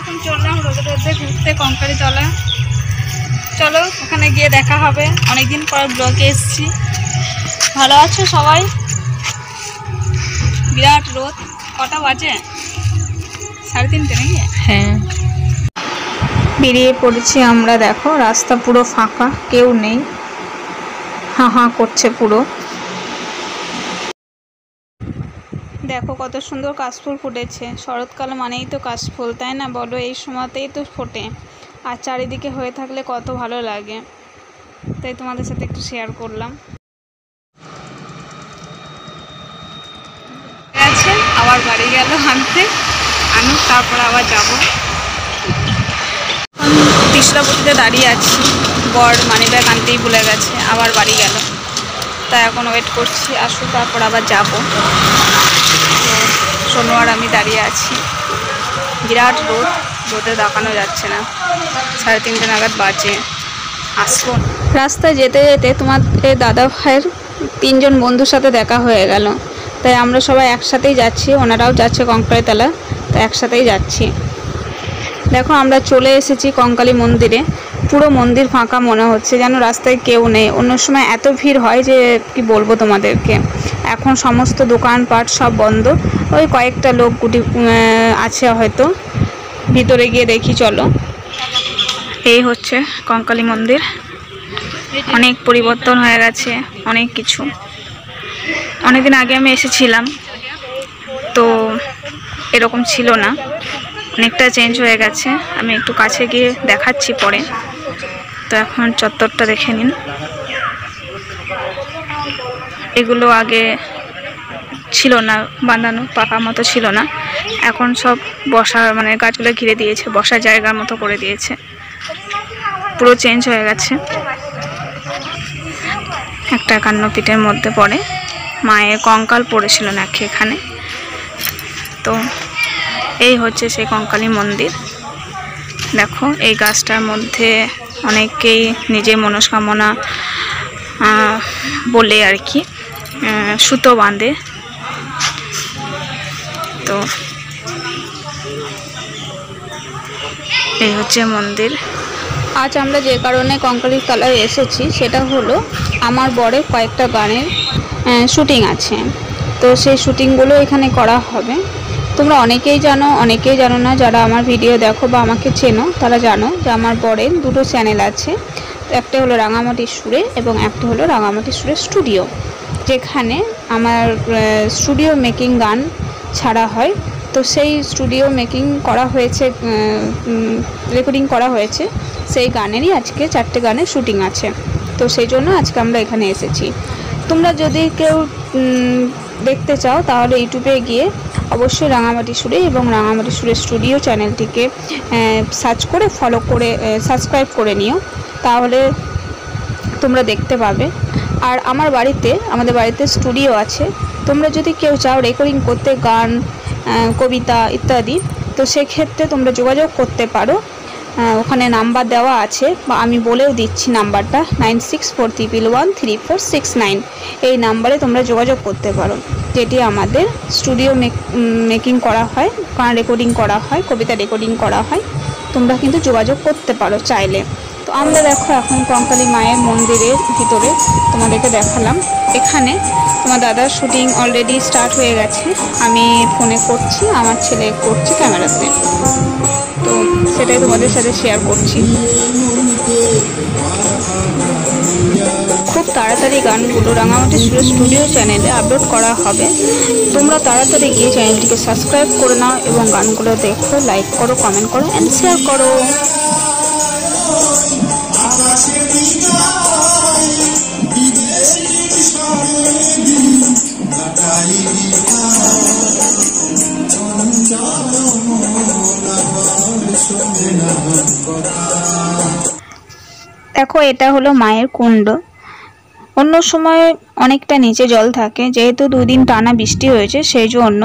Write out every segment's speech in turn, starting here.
এখন চললাম রোদে রোদে ঘুরতে কঙ্কালীতলা। চলো ওখানে গিয়ে দেখা হবে। অনেকদিন পর ব্লগে এসেছি। ভালো আছো সবাই? বিরাট রোদ। কটা বাজে? 3:30 নাকি? হ্যাঁ, বেরিয়ে পড়েছি আমরা। দেখো রাস্তা পুরো ফাঁকা, কেউ নেই, হাঁ হাঁ করছে পুরো। দেখো কত সুন্দর কাশফুল ফুটেছে। শরৎকাল মানেই তো কাশফুল, তাই না বলো? এই সময়তেই তো ফোটে, আর চারিদিকে হয়ে থাকলে কত ভালো লাগে। তাই তোমাদের সাথে একটু শেয়ার করলাম। আছে আবার বাড়ি গেল আনতে, আনুক তারপর আবার যাবো। তিসরাপতিতে দাঁড়িয়ে আছি, বর মানিব্যাগ আনতেই ভুলে গেছে, আবার বাড়ি গেল। তাই এখন ওয়েট করছি আসুক, তারপর আবার যাব। সোনু আর আমি দাঁড়িয়ে আছি। বিরাট রোদ, রোদে দেখানো যাচ্ছে না। 3:30 নাগাদ বাজে। আসবো। রাস্তায় যেতে যেতে তোমাদের দাদা ভাইয়ের 3 জন বন্ধুর সাথে দেখা হয়ে গেল। তাই আমরা সবাই একসাথেই যাচ্ছি, ওনারাও যাচ্ছে কঙ্কালীতলা, তাই একসাথেই যাচ্ছি। দেখো আমরা চলে এসেছি কঙ্কালী মন্দিরে। পুরো মন্দির ফাঁকা মনে হচ্ছে, যেন রাস্তায় কেউ নেই। অন্য সময় এত ভিড় হয় যে কি বলবো তোমাদেরকে। এখন সমস্ত দোকানপাট সব বন্ধ, ওই কয়েকটা লোক গুটি আছে হয়তো। ভিতরে গিয়ে দেখি চলো। এই হচ্ছে কঙ্কালী মন্দির। অনেক পরিবর্তন হয়ে গেছে, অনেক কিছু। অনেকদিন আগে আমি এসেছিলাম, তো এরকম ছিল না, অনেকটা চেঞ্জ হয়ে গেছে। আমি একটু কাছে গিয়ে দেখাচ্ছি পরে। তো এখন চত্বরটা দেখে নিন। এগুলো আগে ছিল না, বাঁধানো পাকা মতো ছিল না। এখন সব বসা, মানে গাছগুলো ঘিরে দিয়েছে, বসার জায়গার মতো করে দিয়েছে। পুরো চেঞ্জ হয়ে গেছে। একটা কান্নপিটের মধ্যে পড়ে মায়ের কঙ্কাল পড়েছিল নাকি এখানে। তো এই হচ্ছে সেই কঙ্কালী মন্দির। দেখো এই গাছটার মধ্যে অনেকেই নিজের মনস্কামনা বলে আর কি সুতো বাঁধে। তো এই হচ্ছে মন্দির। আজ আমরা যে কারণে কঙ্কালীতলায় এসেছি সেটা হলো আমার বরের কয়েকটা গানের শুটিং আছে। তো সেই শুটিংগুলো এখানে করা হবে। তোমরা অনেকেই জানো, অনেকেই জানো না। যারা আমার ভিডিও দেখো বা আমাকে চেনো তারা জানো যে আমার বরের 2টো চ্যানেল আছে। একটা হলো রাঙামাটি সুরে এবং একটা হলো রাঙামাটি সুরে স্টুডিও, যেখানে আমার স্টুডিও মেকিং গান ছাড়া হয়। তো সেই স্টুডিও মেকিং করা হয়েছে, রেকর্ডিং করা হয়েছে। সেই গানেরই আজকে 4টে গানের শুটিং আছে। তো সেই জন্য আজকে আমরা এখানে এসেছি। তোমরা যদি কেউ দেখতে চাও তাহলে ইউটিউবে গিয়ে অবশ্যই রাঙামাটি সুরে এবং রাঙামাটি সুরে স্টুডিও চ্যানেলটিকে সার্চ করে ফলো করে সাবস্ক্রাইব করে নিও, তাহলে তোমরা দেখতে পাবে। আর আমাদের বাড়িতে স্টুডিও আছে। তোমরা যদি কেউ চাও রেকর্ডিং করতে গান, কবিতা ইত্যাদি, তো সেক্ষেত্রে তোমরা যোগাযোগ করতে পারো। ওখানে নাম্বার দেওয়া আছে, বা আমি বলেও দিচ্ছি নাম্বারটা 9643113469। এই নাম্বারে তোমরা যোগাযোগ করতে পারো, যেটি আমাদের স্টুডিও মেকিং করা হয়, গান রেকর্ডিং করা হয়, কবিতা রেকর্ডিং করা হয়। তোমরা কিন্তু যোগাযোগ করতে পারো চাইলে। তো আমরা দেখো এখন কঙ্কালী মায়ের মন্দিরের ভিতরে তোমাদেরকে দেখালাম। এখানে তোমার দাদার শুটিং অলরেডি স্টার্ট হয়ে গেছে। আমি ফোনে করছি, আমার ছেলে করছে ক্যামেরাতে। তো সেটাই তোমাদের সাথে শেয়ার করছি। খুব তাড়াতাড়ি গানগুলো রাঙামাটি সুরে স্টুডিও চ্যানেলে আপলোড করা হবে। তোমরা তাড়াতাড়ি গিয়ে চ্যানেলটিকে সাবস্ক্রাইব করে নাও এবং গানগুলো দেখো, লাইক করো, কমেন্ট করো অ্যান্ড শেয়ার করো। দেখো এটা হলো মায়ের কুণ্ড। অন্য সময় অনেকটা নিচে জল থাকে, যেহেতু 2 দিন টানা বৃষ্টি হয়েছে সেই জন্য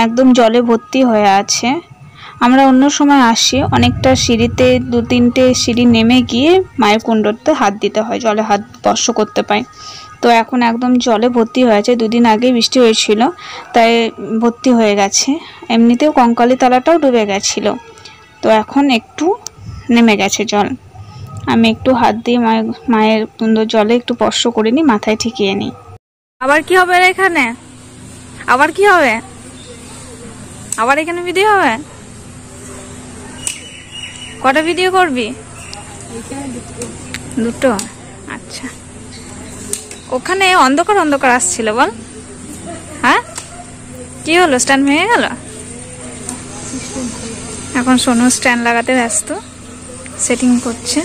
একদম জলে ভর্তি হয়ে আছে। আমরা অন্য সময় আসি, অনেকটা সিঁড়িতে 2-3টে সিঁড়ি নেমে গিয়ে মায়ের কুণ্ডতে হাত দিতে হয়, জলে হাত স্পর্শ করতে পাই। তো এখন একদম জলে ভর্তি হয়েছে। 2 দিন আগে বৃষ্টি হয়েছিল, তাই ভর্তি হয়ে গেছে। এমনিতেও কঙ্কালীতলাটাও ডুবে গেছিলো। তো এখন একটু নেমে গেছে জল। আমি একটু হাত দিয়ে মায়ের সুন্দর জলে একটু স্পর্শ করে নিই, মাথায় ঠেকিয়ে নিই। আবার কি হবে এখানে? আবার কি হবে? আবার এখানে ভিডিও হবে? কটা ভিডিও করবি? দুটো। আচ্ছা, ওখানে অন্ধকার অন্ধকার আসছিল বল। হ্যাঁ, কি হলো? স্ট্যান্ড ভেঙে গেল? এখন সোনু স্ট্যান্ড লাগাতে ব্যস্ত, সেটিং করছে।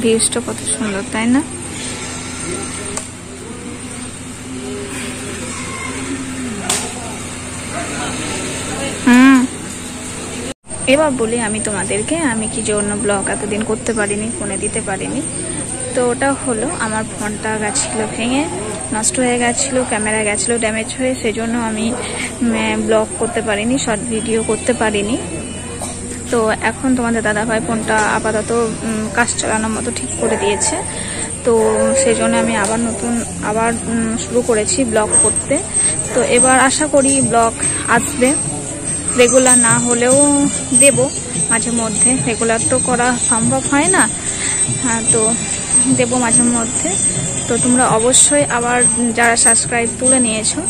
ভিউজটা কত সুন্দর, তাই না? এবার বলি আমি তোমাদেরকে, আমি কি জন্য ব্লগ এতদিন করতে পারিনি, ফোনে দিতে পারিনি। তো ওটা হলো আমার ফোনটা গেছিলো ভেঙে, নষ্ট হয়ে গেছিলো, ক্যামেরা গেছিলো ড্যামেজ হয়ে, সেজন্য আমি ব্লগ করতে পারিনি, শর্ট ভিডিও করতে পারিনি। তো এখন তোমাদের দাদাভাই ফোনটা আপাতত কাজ চালানোর মতো ঠিক করে দিয়েছে। তো সেই জন্য আমি আবার শুরু করেছি ব্লগ করতে। তো এবার আশা করি ব্লগ আসবে, রেগুলার না হলেও দেব মাঝে মধ্যে, রেগুলার তো করা সম্ভব হয় না। হ্যাঁ, তো দেব মাঝে মধ্যে। তো তোমরা অবশ্যই আবার যারা সাবস্ক্রাইব তুলে নিয়েছো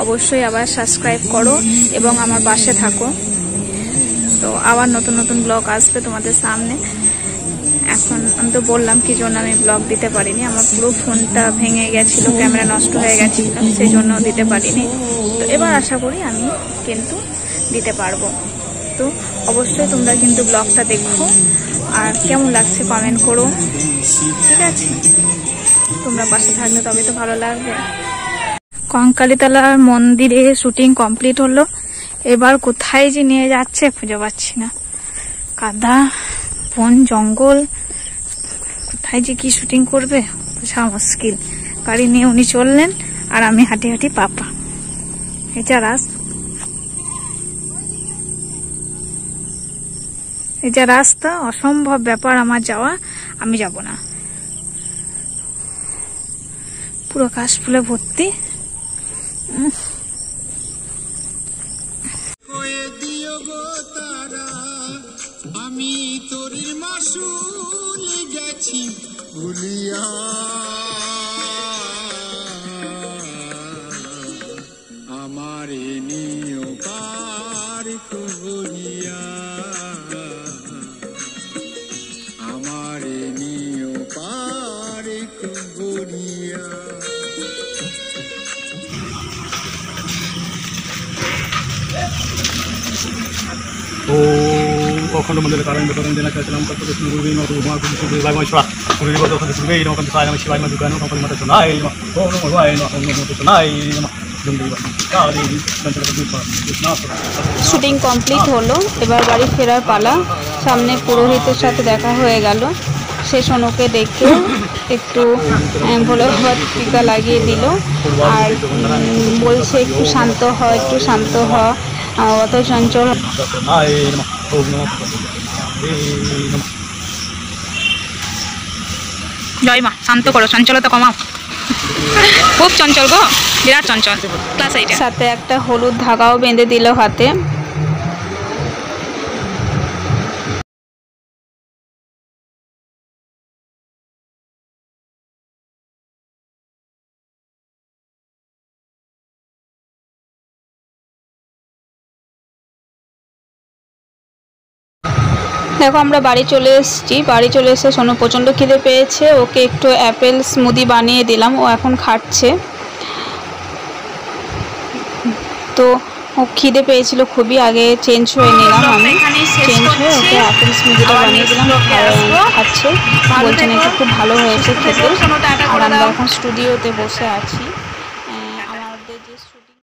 অবশ্যই আবার সাবস্ক্রাইব করো এবং আমার পাশে থাকো। তো আবার নতুন নতুন ব্লগ আসবে তোমাদের সামনে। এখন আমি তো বললাম কি জন্য আমি ব্লগ দিতে পারিনি, আমার পুরো ফোনটা ভেঙে গেছিলো, ক্যামেরা নষ্ট হয়ে গেছিল, সেই জন্য দিতে পারিনি। তো এবার আশা করি আমি কিন্তু দিতে পারবো। তো অবশ্যই তোমরা কিন্তু ব্লগটা দেখো, আর কেমন লাগছে কমেন্ট করো, ঠিক আছে? তোমরা পাশে থাকলে তবে তো ভালো লাগবে। কঙ্কালীতলার মন্দিরে শুটিং কমপ্লিট হলো। এবার কোথায় যে নিয়ে যাচ্ছে খুঁজে পাচ্ছি না, কাদা, বন জঙ্গল, কোথায় যে কি শুটিং করবে বোঝা মুশকিল। গাড়ি নিয়ে উনি চললেন আর আমি হাঁটি হাঁটি পাপা। এই যা রাস্তা, অসম্ভব ব্যাপার আমার যাওয়া, আমি যাব না। পুরো কাশফুলে ভর্তি। আমি তোরির মাসুল গেছি ভুলিয়া, আমার নিও পার করিয়া, আমার নিও পার করিয়া। অখণ্ড মন্দিরে কারণ বিকরণ দিনা খেলাম কত কিছু গুরুই মতো মা কিছু সুবিধা লাগবে ছড়া গুরুই মতো কত সুবিধা এই রকম সাই আমি শিবাই মতো গানো কত মতো শোনাই ও নো ভাই নো মতো শোনাই শুটিং কমপ্লিট হলো। এবার বাড়ি ফেরার পালা। সামনে পুরোহিতের সাথে দেখা হয়ে গেল। সে সোনুকে ডেকে একটু ভোলে বাবার টিকা লাগিয়ে দিল আর বলছে একটু শান্ত হ, একটু শান্ত হ, অত চঞ্চল। জয় মা, শান্ত করো, চঞ্চলতা কমাও, খুব চঞ্চল গো, বিরাট চঞ্চল। সাথে একটা হলুদ ধাগাও বেঁধে দিল হাতে। দেখো আমরা বাড়ি চলে এসেছি। বাড়ি চলে এসে সোনু প্রচণ্ড খিদে পেয়েছে, ওকে একটু অ্যাপেল স্মুদি বানিয়ে দিলাম, ও এখন খাচ্ছে। তো ও খিদে পেয়েছিল খুবই, আগে চেঞ্জ হয়ে নিলাম, আমি চেঞ্জ হয়ে ওকে অ্যাপেল স্মুদিটা বানিয়ে দিলাম, খাচ্ছে, বলছে নাকি খুব ভালো হয়েছে খেতে। আর আমরা এখন স্টুডিওতে বসে আছি।